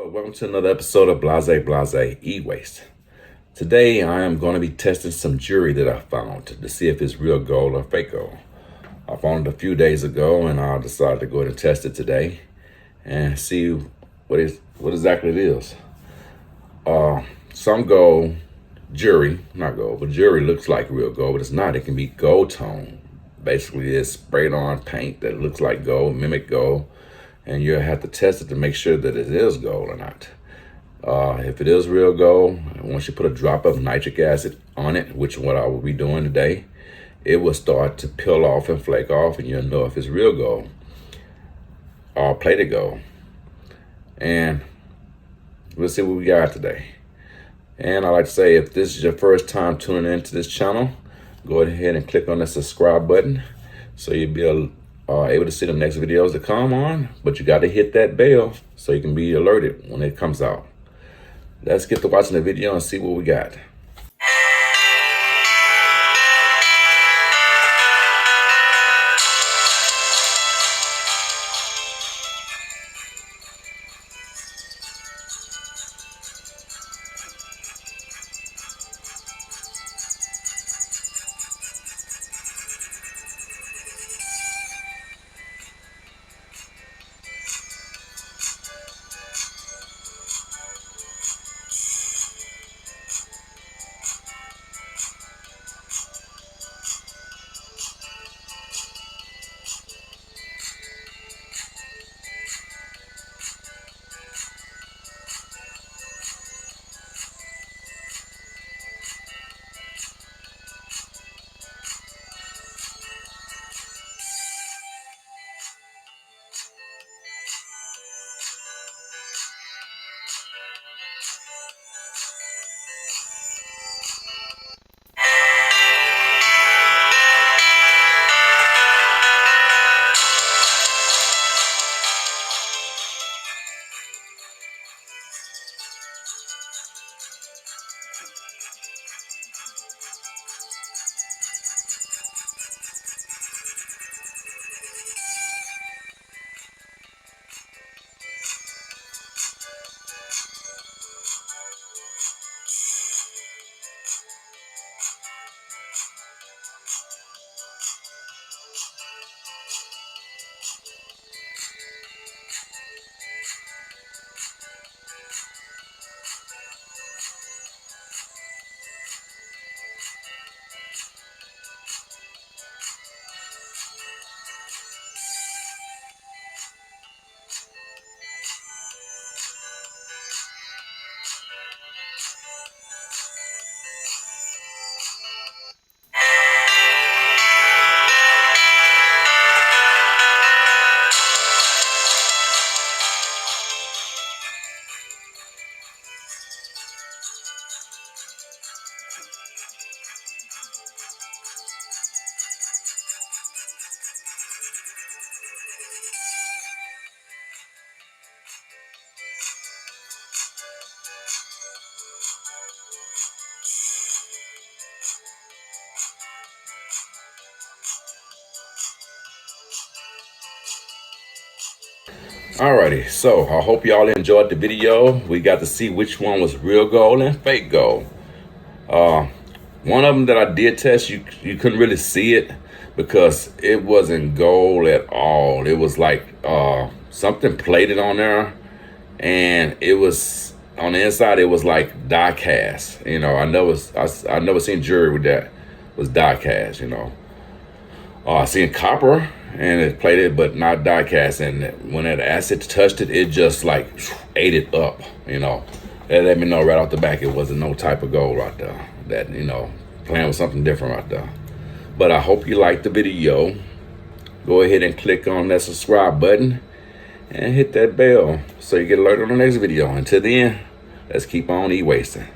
Welcome to another episode of Blase E-Waste. Today I am going to be testing some jewelry that I found to see if it's real gold or fake gold. I found it a few days ago and I decided to go ahead and test it today and see what exactly it is. Some gold jewelry, not gold, but jewelry looks like real gold, but it's not. It can be gold tone. Basically, it's sprayed on paint that looks like gold, mimic gold. And you'll have to test it to make sure that it is gold or not. If it is real gold, once you put a drop of nitric acid on it, which is what I will be doing today, it will start to peel off and flake off, and you'll know if it's real gold or plated gold. And we'll see what we got today. And I like to say, if this is your first time tuning into this channel, go ahead and click on the subscribe button so you'll be able to see the next videos that come on, but you got to hit that bell so you can be alerted when it comes out. Let's get to watching the video and see what we got. Alrighty, so I hope y'all enjoyed the video. We got to see which one was real gold and fake gold. One of them that I did test, you couldn't really see it because it wasn't gold at all. It was like something plated on there, and it was on the inside. It was like die cast. You know, I never seen jewelry with that was die cast. You know, I seen copper and it plated, but not die cast. And when that acid touched it, it just like ate it up. You know, that let me know right off the back it wasn't no type of gold right there. That, you know, playing with something different right there. But I hope you liked the video. Go ahead and click on that subscribe button and hit that bell so you get alerted on the next video. Until then, Let's keep on e-wasting.